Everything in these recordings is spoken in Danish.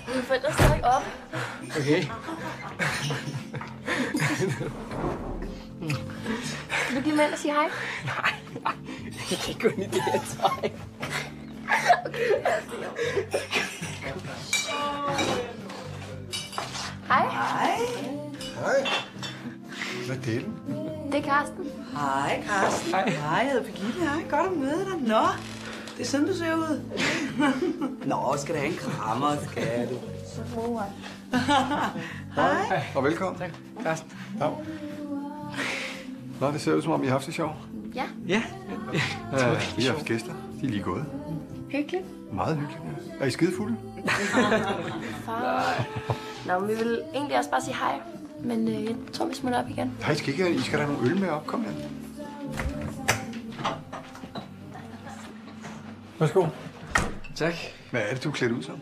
Mine forældre står ikke op. Okay. Skal du give mig ind og sige hej? Nej. Jeg kan ikke gå ind i det her tøj. Hej. Hej. Hej. Hvad er det? Det er Karsten. Hej, Karsten. Hej. Hej, jeg hedder Birgitte. Hej, godt at møde dig. Nå, det er sådan, du ser ud. Nå, skal du have en krammer, skal du. Hej. Og velkommen. Tak, Karsten. Ja. Nå, det ser ud som om, I har haft det sjovt. Ja. Ja. Vi har haft gæster. De er lige gået. Hyggeligt. Meget hyggeligt. Ja. Er I skidefulde? Far. Nå, men vi vil egentlig også bare sige hej. Men jeg tror, vi smutter op igen. Nej, I skal ikke. I skal have nogle øl med op. Kom her. Værsgo. Tak. Hvad er det, du er klædt ud som?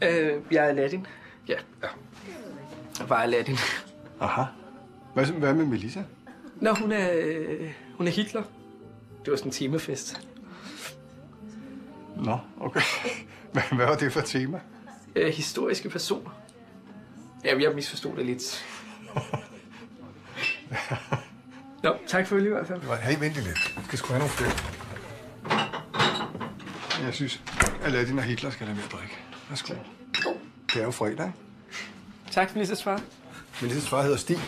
Jeg er Aladdin. Ja. Jeg var Aladdin. Aha. Hvad med Melissa? Nå, hun er Hitler. Det var sådan en temafest. Nå, okay. Hvad var det for tema? Historiske personer. Ja, jeg misforstod det lidt. Nå, tak for det i hvert fald. Hey, vent lidt. Jeg skal sgu have nogle flere. Jeg synes, Aladdin og Hitler skal have mere drik. Værsgo. Det er jo fredag, ikke? Tak for Melissas far. Melissas far hedder Stig.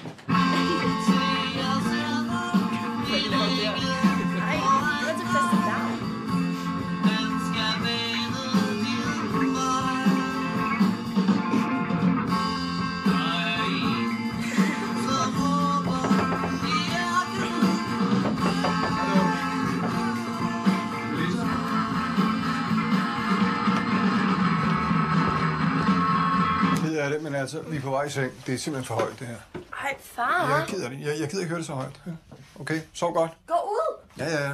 Er det, men altså, vi er på vej i seng. Det er simpelthen for højt, det her. Ej, far. Jeg gider det. Jeg gider ikke høre det så højt. Okay, sov godt. Gå ud. Ja.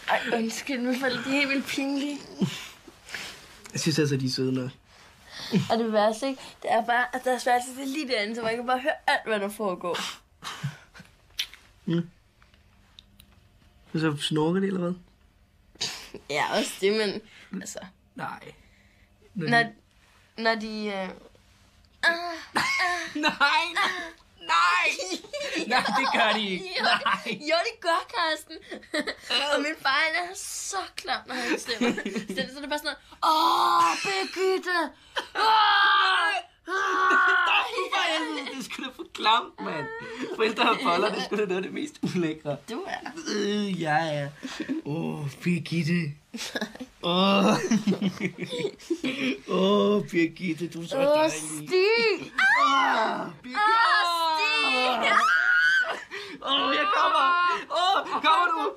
Ej, undskyld, mine forældre, de er helt vildt pinlige. Jeg synes altså, de er søde nok. Og det værste, ikke? Det er bare, at deres værelse er lige derinde, så man kan bare høre alt, hvad der foregår. Så snorker det, eller hvad? Ja, også det, men altså... Nej. Når de... Nej! Nej, det gør de ikke. Nej. Jo, det gør, Karsten. Og min far, han er så klam, når han stemmer. Så det er bare sådan noget... Birgitte! Det er sgu da for klamt, mand. Forældre og boller, det er sgu da noget af det mest ulækre. Du er... Jeg er... Birgitte. Birgitte, du er så dejlig. Stig! Birgitte. Stig! Jeg kommer. Kommer du?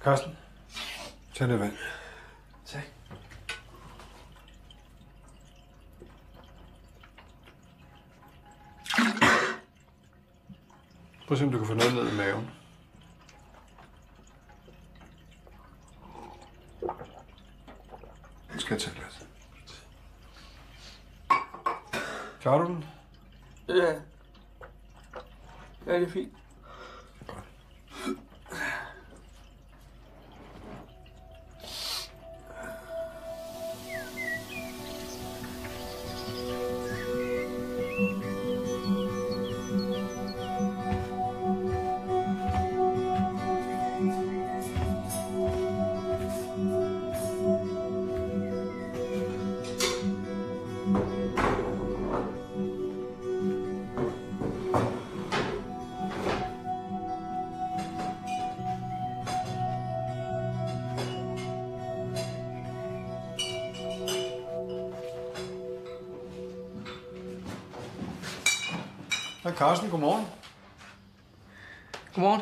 Karsten, tag noget vand. Tak. Prøv at se, om du kan få noget ned i maven. Nu skal jeg tage glas. Klarer du den? Ja. Ja, det er fint. Carsten, godmorgen. Godmorgen.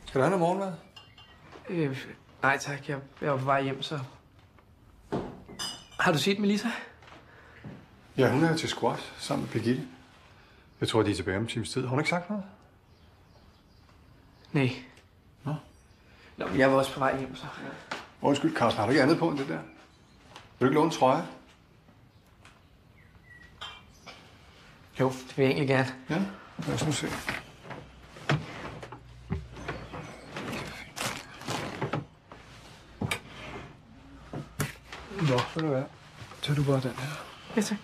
Skal du have noget morgenmad? Nej tak, jeg var på vej hjem, så... Har du set Melissa? Ja, hun er til squash sammen med Birgitte. Jeg tror, de er tilbage om en times tid. Har hun ikke sagt noget? Nej. Nå. Nå, men jeg var også på vej hjem, så... Undskyld, Carsten, har du ikke andet på end det der? Vil du ikke låne en trøje? Jo, det vil jeg egentlig gerne. Ja, lad os nu se. Nå, vil du være. Tag du bare den her. Ja, tak.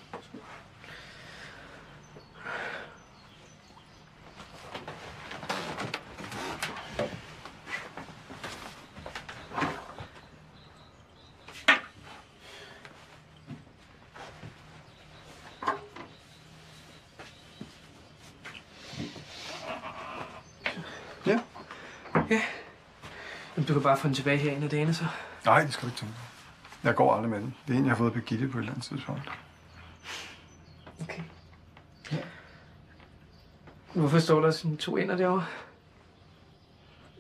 Ja. Ja. Jamen, du kan bare få den tilbage her en af dagene, så. Nej, det skal du ikke tænke på. Jeg går aldrig med den. Det er en, jeg har fået Birgitte på et eller andet tidspunkt. Okay. Ja. Hvorfor står der sådan 2 ender derovre?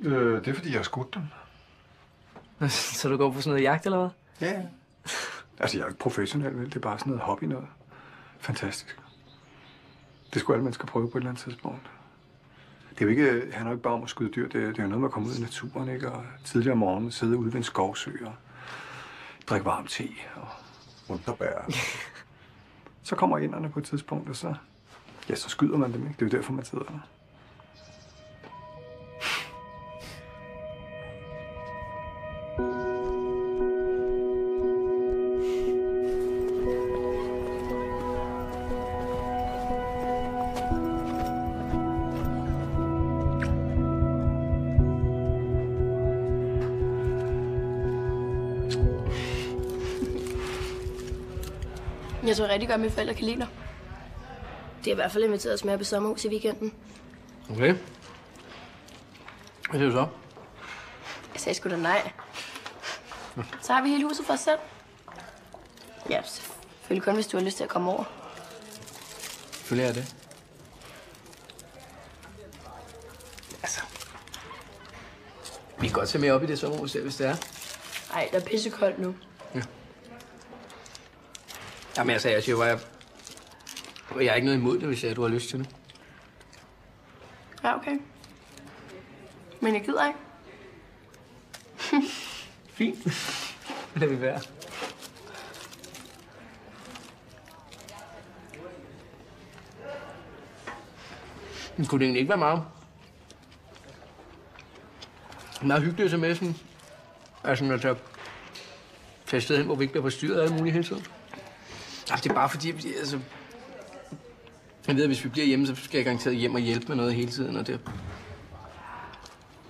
Det er, fordi jeg har skudt dem. Så du går på sådan noget jagt, eller hvad? Ja. Altså, jeg er ikke professionel, vel? Det er bare sådan noget hobby noget. Fantastisk. Det skulle alle mennesker prøve på et eller andet tidspunkt. Det er jo ikke, handler jo ikke bare om at skyde dyr. Det er jo noget med at komme ud i naturen, ikke? Og tidligere om morgenen sidde ude ved en skovsø og drikke varm te og underbær. Så kommer inderne på et tidspunkt, og så skyder man dem, ikke? Det er jo derfor, man sidder der. Jeg tror rigtig godt, at mine forældre kan lide dig. De har i hvert fald inviteret os med på sommerhus i weekenden. Okay. Hvad siger du så? Jeg sagde sgu da nej. Så har vi hele huset for os selv. Ja, selvfølgelig kun, hvis du har lyst til at komme over. Selvfølgelig er det. Altså... Vi kan godt se mere op i det sommerhus, hvis det er. Ej, der er pissekoldt nu. Ja. Jamen, jeg siger bare, jeg er ikke noget imod det, hvis du har lyst til det. Ja, okay. Men jeg gider ikke. Fint. Det vil være. Men kunne det egentlig ikke være meget hyggeligt at tage med sådan... Altså, når der tager et sted hen, hvor vi ikke bliver forstyrret af alle mulige hele tiden. Altså, det er bare fordi, altså... Jeg ved, at hvis vi bliver hjemme, så skal jeg garanteret hjem og hjælpe med noget hele tiden, og det... Så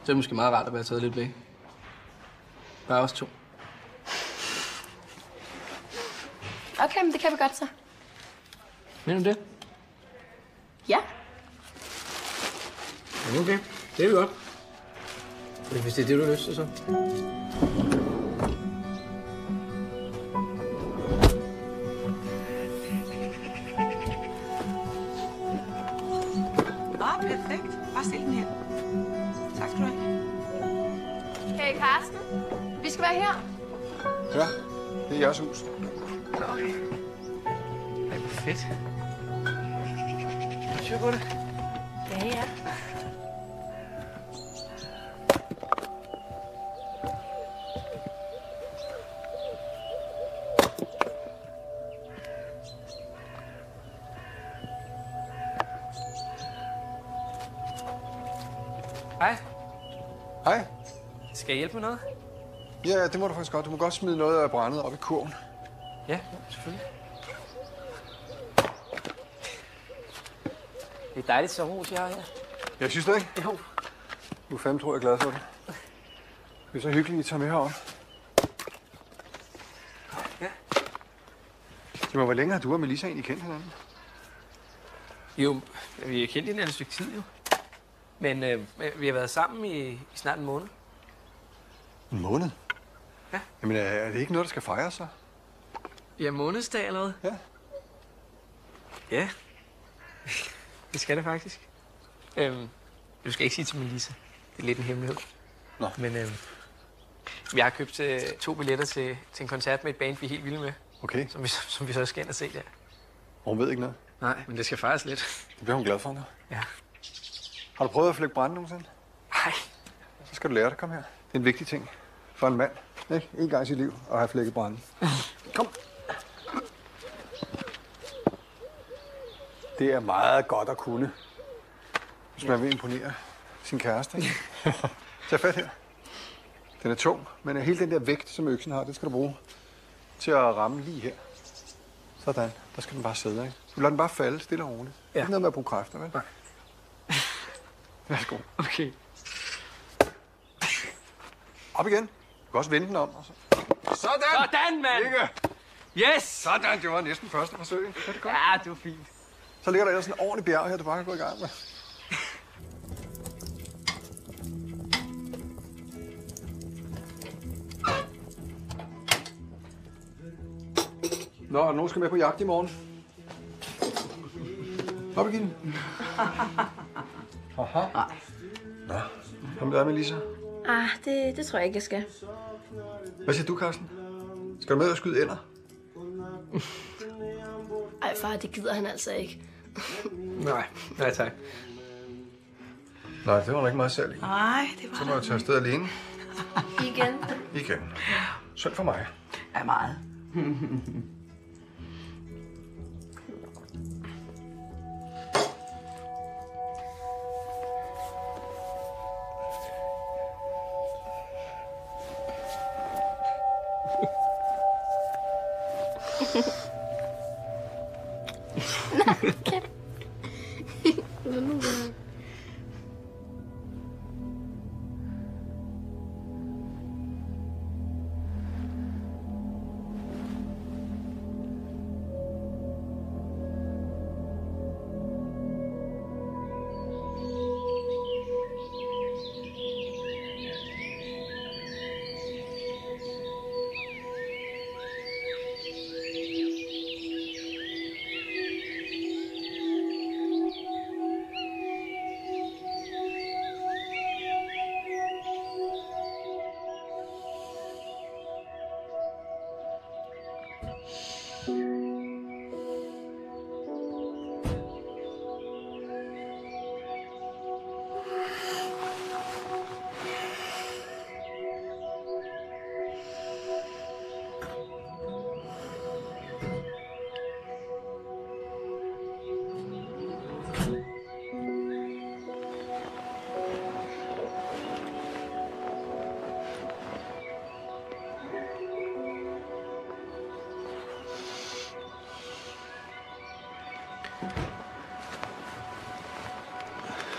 er det måske meget rart at være taget lidt væk. Bare os 2. Okay, men det kan vi godt så. Mener du det? Ja. Okay, det er vi godt. Hvis det er det, du har lyst til, så. Perfekt. Bare stil den her. Tak skal du have. Hey, Carsten. Vi skal være her. Ja, det er jeres hus. Okay. Ej, hvor fedt. Er du styr på det? Ja, ja. Hej. Hej. Skal jeg hjælpe med noget? Ja, det må du faktisk godt. Du må godt smide noget af brændet op i kurven. Ja, selvfølgelig. Det er et dejligt sommerhus, jeg har her. Jeg synes det ikke. Jo. Du er fandme, tror jeg, glad for det. Det er så hyggeligt, at I tager med herover. Ja. Jamen, hvor længe har du og Melissa egentlig kendt hinanden? Jo, vi har kendt hinanden et stykke tid, jo. Men vi har været sammen i snart en måned. En måned? Ja. Jamen, er det ikke noget, der skal fejres så? Ja, månedsdag eller hvad? Ja. Ja. det skal det faktisk. Du skal ikke sige til Melissa. Det er lidt en hemmelighed. Nå. Men jeg har købt 2 billetter til en koncert med et band, vi er helt vilde med. Okay. Som vi så skal ind og se der. Hun ved ikke noget. Nej, men det skal fejres lidt. Det bliver hun glad for nu. Ja. Har du prøvet at flække brænde nogensinde? Nej. Så skal du lære det. Kom her. Det er en vigtig ting for en mand. Ikke? En gang i sit liv at have flækket brænde. Kom. Det er meget godt at kunne, hvis man vil imponere sin kæreste. Ikke? Tag fat her. Den er tung, men hele den der vægt, som øksen har, det skal du bruge til at ramme lige her. Sådan. Der skal den bare sidde, ikke? Du lader den bare falde stille og roligt. Ja. Ikke noget med at bruge kræfter, vel? Nej. Værsgo. Okay. Op igen. Du kan også vende den om. Og så. Sådan! Sådan, mand! Ikke? Yes! Sådan, det var næsten første forsøg. Er det godt? Ja, det var fint. Så ligger der ellers sådan en ordentlig bjerg her, du bare kan gå i gang med. Nå, er der nogen, der skal med på jagt i morgen? Op igen. Aha. Nej. Nå, kom med dig, Melissa. Det tror jeg ikke, jeg skal. Hvad siger du, Carsten? Skal du med og skyde ender? Ej, far, det gider han altså ikke. Nej tak. Nej, det var nok ikke meget særligt. Nej, det var Så må jeg tage afsted alene. Igen. Synd for mig. Ja, meget.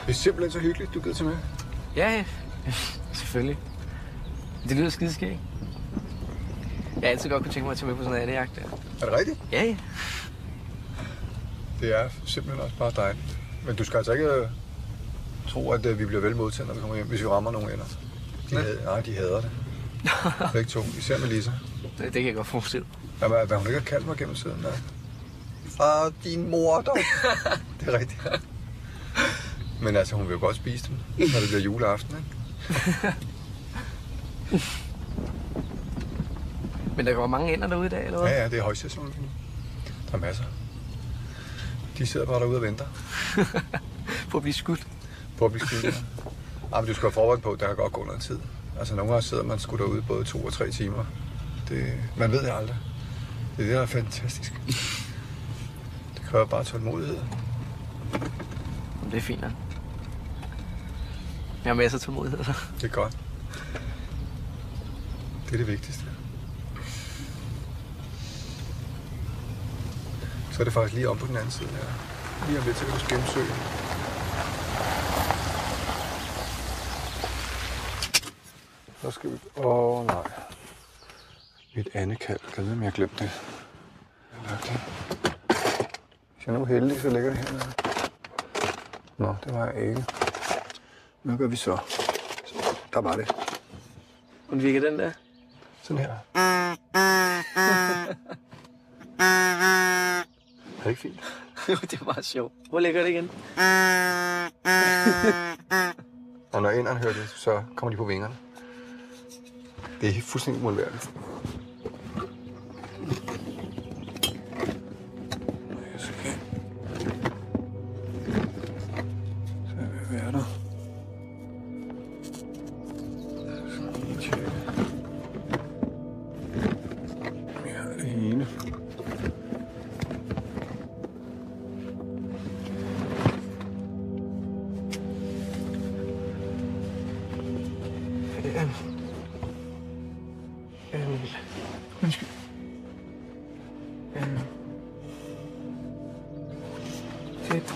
Det er simpelthen så hyggeligt, du gider til med. Ja, selvfølgelig. Det lyder skideskægt. Jeg har altid godt kunne tænke mig at tage med på sådan en andejagt der. Er det rigtigt? Ja. Det er simpelthen også bare dejligt. Men du skal altså ikke tro, at vi bliver vel modtaget, når vi kommer hjem, hvis vi rammer nogle ender. De hader det. Begge to, især Melissa. Det kan jeg godt forestille. Hvad hun ikke har kaldt mig gennem tiden, der. Far, din mor dog. Det er rigtigt. Men altså, hun vil jo godt spise dem, når det bliver juleaften, ikke? Men der går mange ender derude i dag, eller hvad? Ja, det er højsæson. Der er masser. De sidder bare derude og venter. På at blive skudt. På at blive skudt, ja. Men du skal være forberedt på, at der kan godt gå noget tid. Altså, nogle gange sidder man sgu derude både 2 og 3 timer. Man ved det aldrig. Det er det, der er fantastisk. Det kræver bare tålmodighed. Det er fint, ja. Jeg har masser af tålmodighed. Det er godt. Det er det vigtigste. Så er det faktisk lige om på den anden side her. Lige om lidt, så kan du skimme søen. Så skal vi... nej. Mit andet kald. Kan jeg vide, om jeg har glemt det? Hvis jeg er nu heldig, så ligger det hernede. Nå, det var jeg ikke. Hvad gør vi så? Der var det. Hvordan virker den der? Sådan her. Er det ikke fint? Det var meget sjovt. Hvor ligger det igen? Og når ænderne hører det, så kommer de på vingerne. Det er fuldstændig uundværligt. Så er vi ved at være der. Så lige tjekke. Vi har det ene. Undskyld. Fedt.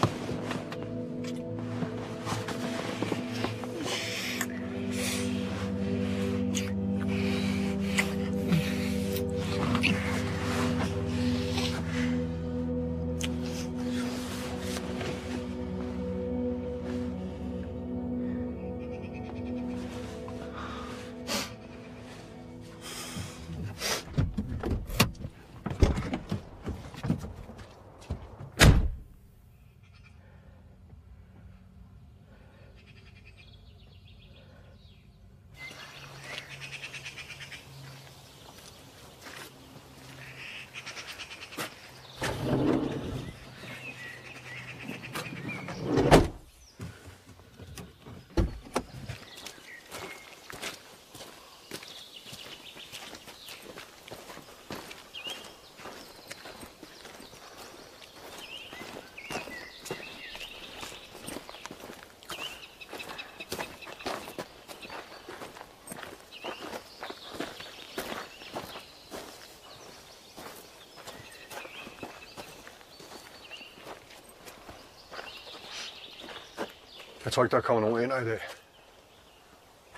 Jeg tror ikke, der kommer nogen ender i dag.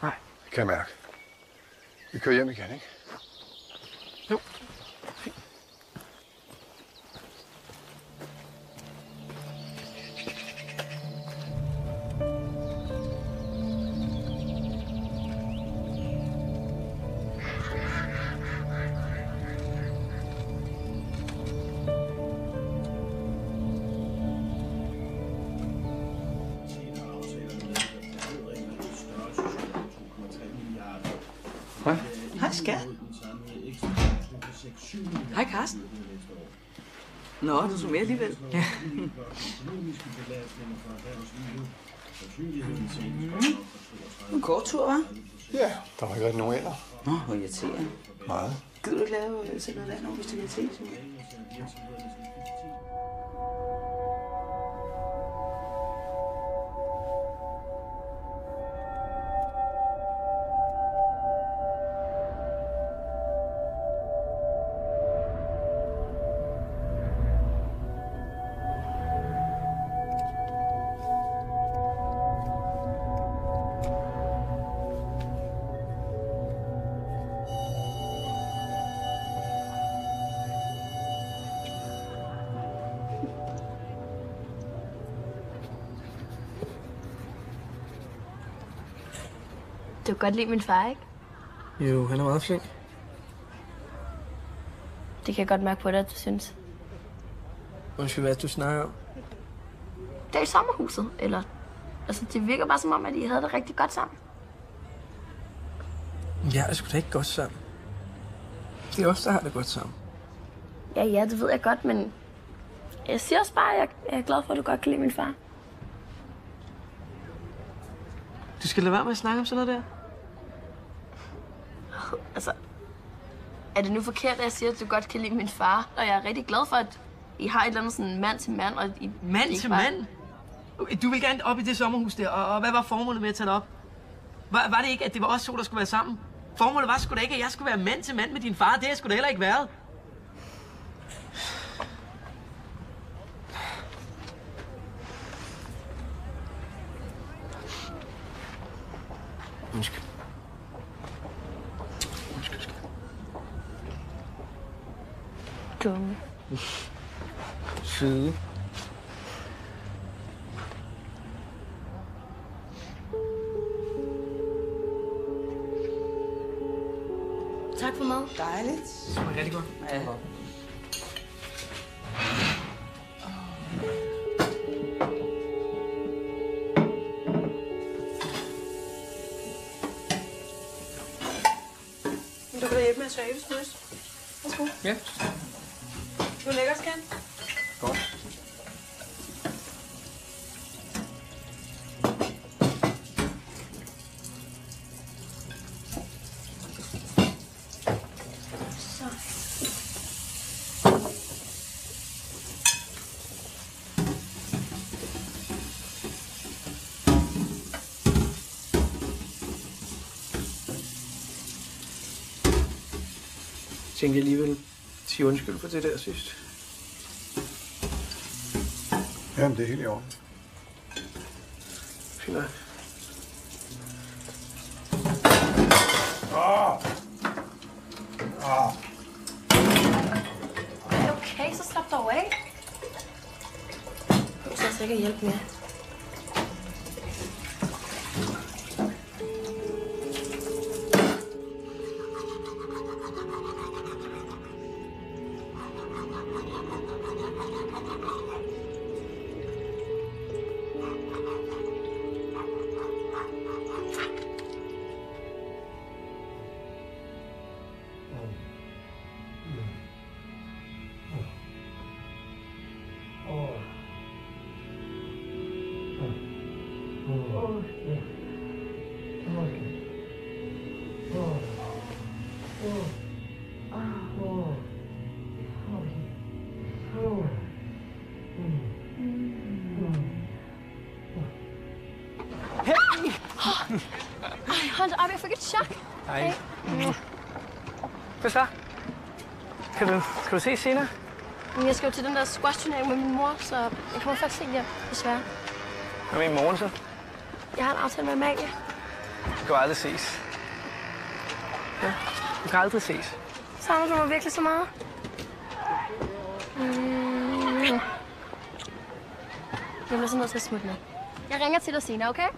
Nej. Det kan jeg mærke. Vi kører hjem igen, ikke? Jo. Hej, skat. Hej, Karsten. Nå, du så med alligevel. Ja. En kort tur, hva'? Ja, der var ikke rigtig nogen ender. Nå, hvor irriterende. Meget. Gider du ikke lave sådan noget vand over, hvis det er te? Du kan godt lide min far, ikke? Jo, han er meget flink. Det kan jeg godt mærke på dig, at du synes. Undskyld, hvad du snakker om? Det er i sommerhuset, eller... Altså, det virker bare som om, at I havde det rigtig godt sammen. Ja, det skulle da ikke godt sammen. Det er os, der har det godt sammen. Ja, det ved jeg godt, men... Jeg siger også bare, at jeg er glad for, at du godt kan lide min far. Du skal lade være med at snakke om sådan noget der. Altså... Er det nu forkert, at jeg siger, at du godt kan lide min far? Og jeg er rigtig glad for, at I har et eller andet sådan mand til mand, og I... Mand til mand? Du vil gerne op i det sommerhus der, og hvad var formålet med at tage det op? Var det ikke, at det var os to, der skulle være sammen? Formålet var sgu da ikke, at jeg skulle være mand til mand med din far. Det har jeg sgu da heller ikke været. Undskyld. Dumme. Søde. Tak for mad. Dejligt. Det var rigtig godt. Ja. lidt mere service, hvis du lyst. Værsgo. Ja. Du er lækker, skat. Godt. Jeg tænkte alligevel sige undskyld for det der sidst. Jamen, det er helt i orden. Fint nok. Er det okay? Så slap dog af. Du skal altså ikke hjælpe mere. Hold op, jeg fik et chok. Hej. Hvad så? Kan du se senere? Men jeg skal jo til den der squash-turnering med min mor, så jeg kommer faktisk ikke hjem, desværre. Hvad med i morgen så? Jeg har en aftale med Amalie. Vi kan aldrig ses. Ja, vi kan aldrig ses. Savner du mig virkelig så meget? Jeg bliver så nødt til at smutte med. Jeg ringer til dig senere, okay?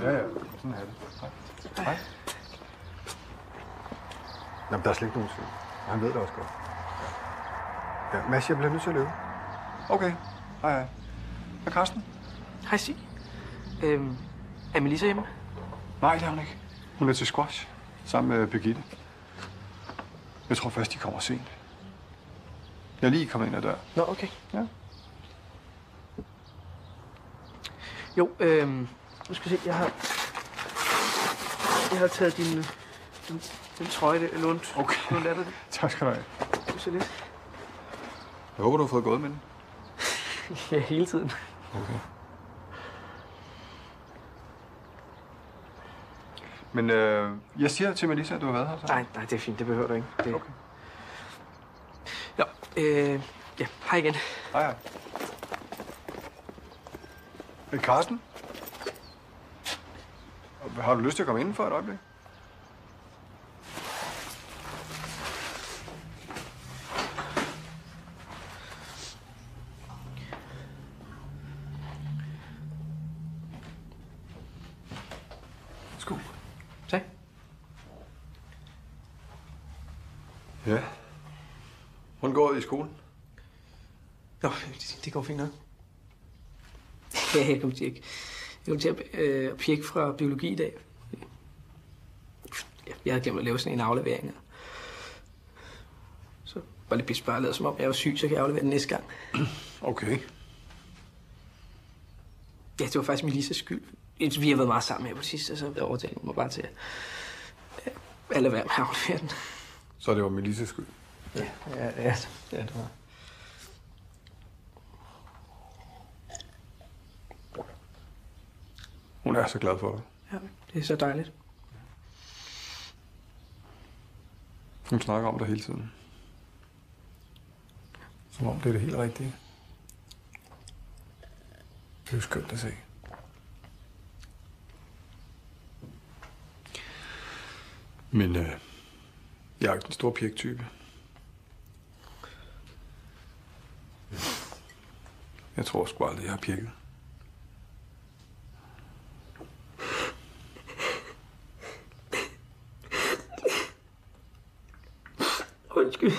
Ja, ja. Sådan er det. Hej. Hej. Jamen, der er slet ikke nogen tid. Han ved det også godt. Ja, Mads, jeg bliver nødt til at løbe. Okay. Hej, hej. Hvad Karsten? Hej, Sig. Er Melissa hjemme? Nej, det er hun ikke. Hun er til squash sammen med Birgitte. Jeg tror først, de kommer sent. Jeg er lige kommet ind ad døren. Nå, okay. Ja. Jo, nu skal vi se, jeg har taget din trøje, det er lånt. Okay. Nu lader det. Tak skal du have. Du ser lidt. Jeg håber, du har fået gået med den. Ja, hele tiden. Okay. Men jeg siger til Melissa, at du har været her, så? Nej, det er fint. Det behøver du ikke. Det... Okay. Nå, ja, hej igen. Hej, hej. Hey, Karsten? Har du lyst til at komme indenfor et øjeblik? Skål. Tak. Ja. Hvordan går det i skolen? Nå, det går fint nok. Ja, jeg kom til at pjekke fra biologi i dag. Jeg havde glemt at lave sådan en aflevering. Så var lidt bare lavet, som om jeg var syg, så kan jeg aflevere den næste gang. Okay. Ja, det var faktisk Melissas skyld. Vi har været meget sammen her på det sidste, så jeg overtalte mig bare til at lade være med at aflevere den. Så det var Melisses skyld. Ja, det var. Hun er så glad for dig. Ja, det er så dejligt. Hun snakker om dig hele tiden. Som om det er det helt rigtige. Det er jo skønt at se. Men jeg er ikke den store pjektype. Jeg tror sgu aldrig, jeg har pjekket. Undskyld.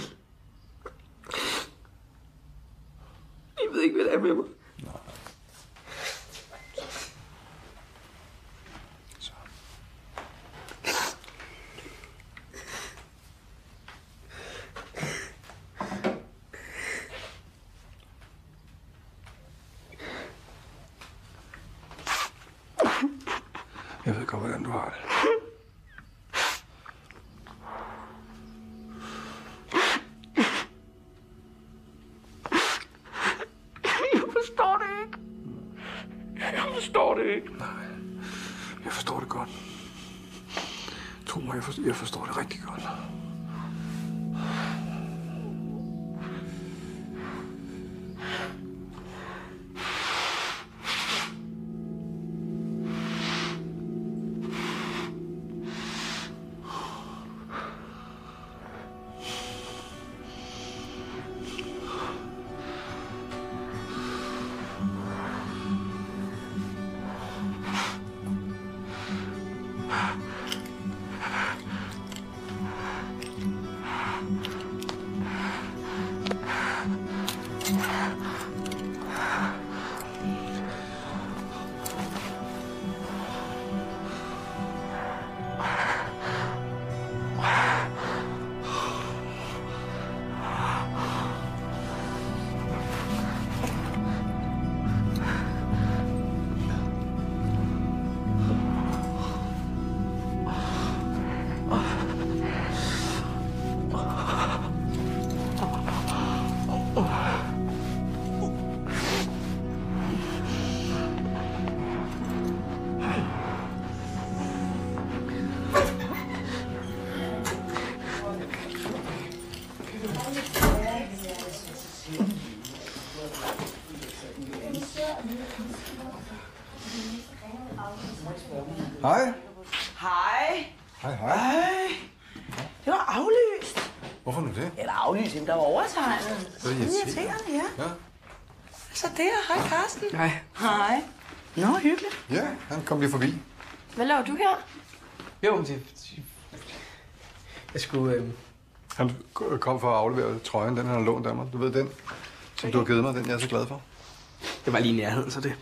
Jeg ved ikke, hvad det er med mig. Nej. Så. Jeg ved godt, hvordan du har det. Nej, jeg forstår det godt. Tro mig, jeg forstår det rigtig godt. Hej. Hej. Hej. Hej. Det var aflyst. Hvorfor nu det? Eller aflyst, jamen der var overtegnet. Det er irriterende, ja. Ja. Så der. Hej, Karsten. Hej. Hej. Nå, hyggeligt. Ja, han kom lige forbi. Hvad laver du her? Jo, men jeg skulle... Han kom for at aflevere trøjen, den han har lånt af mig. Du ved den, som du har givet mig, den jeg er så glad for. Det var lige i nærheden, så det...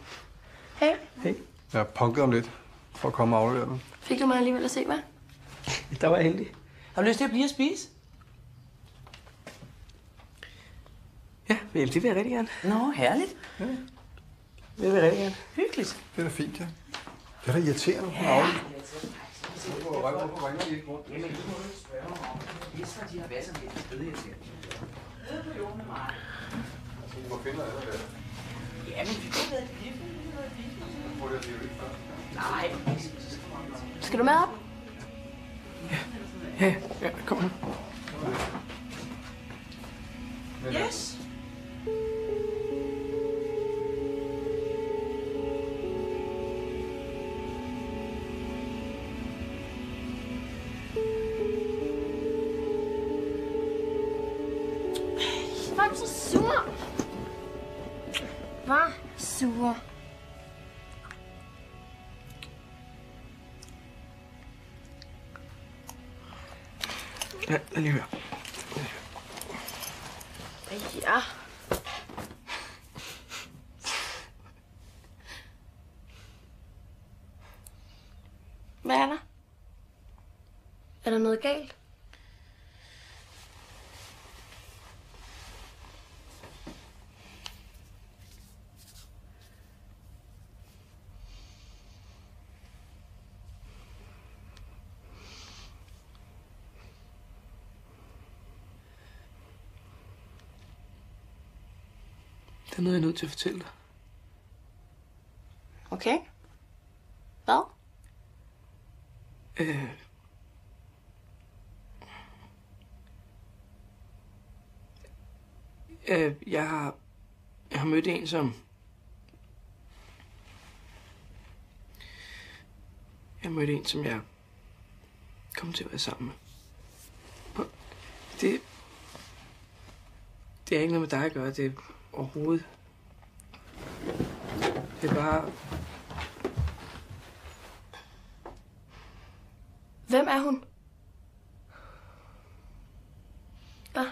Hey, Hey, Jeg har punket om lidt for at komme og aflevere den. fik du mig alligevel at se, hvad? der var jeg heldig. Har du lyst til at blive og spise? Ja, men det vil jeg rigtig gerne. Nå, herligt. Det vil jeg rigtig gerne. Hyggeligt. Det er da fint, ja. Det er da irriterende, hun har afleveret. Hvorfor ringer de ikke rundt? Jamen, nu må du spørge mig om. Hvis de har været sådan lidt irriterende. Hvor finder jeg det? Ja, men vi kunne have været gift. Hvor er det jo ikke før? Nej. Skal du med op? Ja, kom nu. Yes. Hvor er du så sur? Var sur. Ja, lad lige høre. Ja. Hvad er der? Er der noget galt? Det er noget, jeg er nødt til at fortælle dig. Okay. Hvad? Jeg har mødt en, som... jeg kommer til at være sammen med. Og det er ikke noget med dig at gøre, det er overhovedet. Det er bare... Hvem er hun? Hvad?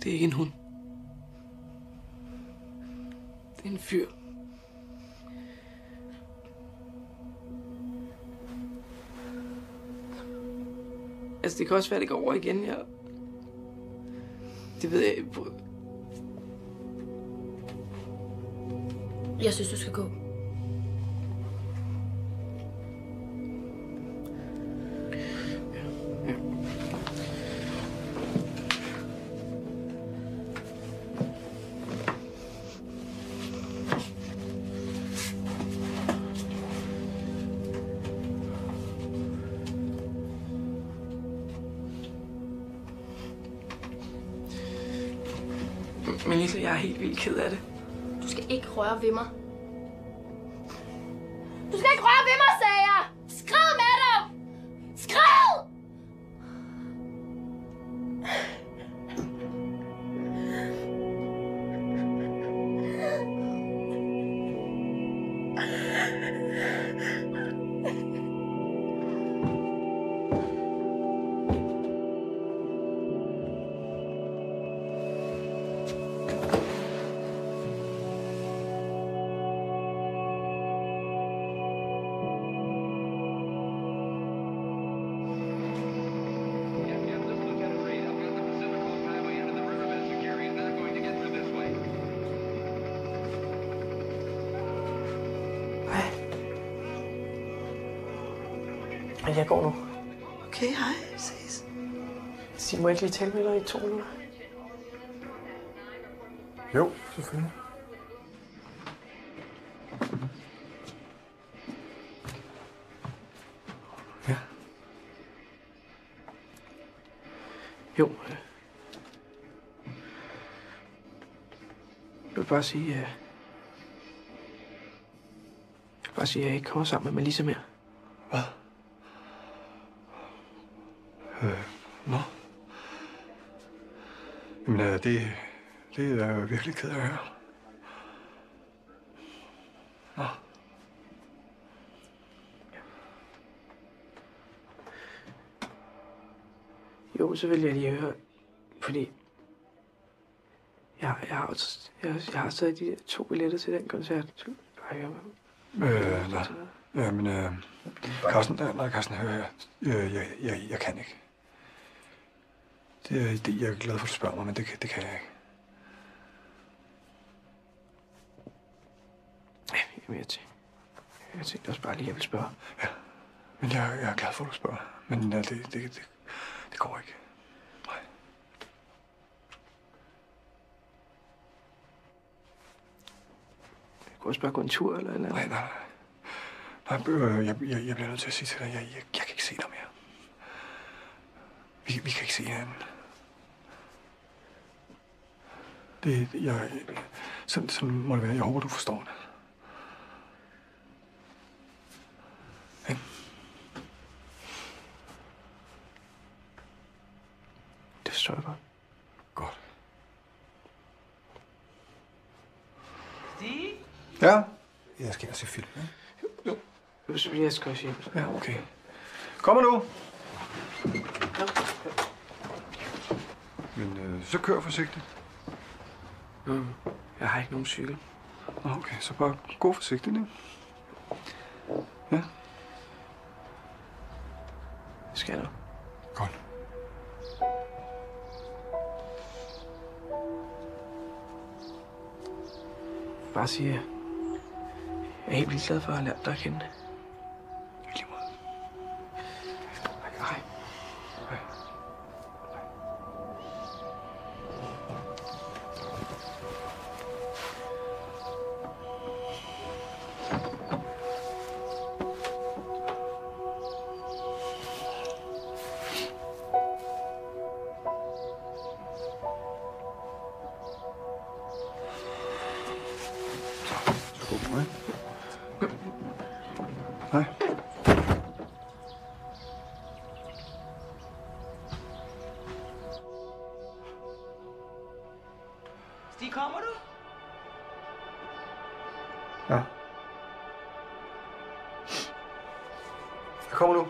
Det er ikke en hund. Det er en fyr. Altså, det kan også være, det går over igen. Det ved jeg ikke. Jeg synes, du skal gå. Men Lisa, jeg er helt vildt ked af det. Du skal ikke røre ved mig. Du skal ikke røre ved mig, sagde jeg! Skrid med dig! Skrid! Jeg går nu. Okay, hej. Ses. Sig, må jeg ikke lige tale med dig i 2 minutter? Jo, selvfølgelig. Ja. Jo. Jeg vil bare sige, at jeg ikke kommer sammen med Melissa mere. Hvad? Nå. Jamen, det er jeg virkelig ked af at høre. Nå. Jo, så vil jeg lige høre, fordi jeg har stadig de der 2 billetter til den koncert. Så bare høre mig. Nej. Jamen, Carsten, hør her. Jeg kan ikke. Jeg er glad for, at du spørger mig, men det kan jeg ikke. Jamen, jeg tænkte også bare lige, at jeg vil spørge. Ja, men jeg er glad for, at du spørger. Men det går ikke. Nej. Jeg kunne også bare gå en tur eller noget. Nej. Jeg bliver nødt til at sige til dig, jeg kan ikke se dig mere. Vi kan ikke se hinanden. Sådan må det være. Jeg håber, du forstår det. Ikke? Det forstår jeg godt. Godt. Stig? Ja? Jeg skal se film, ikke? Jo. Jeg skal også hjem. Ja, okay. Kommer nu. Men så kør forsigtigt. Jeg har ikke nogen cykel. Okay, så bare gå forsigtigt, ikke? Ja. Skal du? Godt. Bare sige, jeg er helt vildt glad for at have lært dig at kende. Lige på, ikke? Nej. Stig, kommer du? Ja. Jeg kommer nu.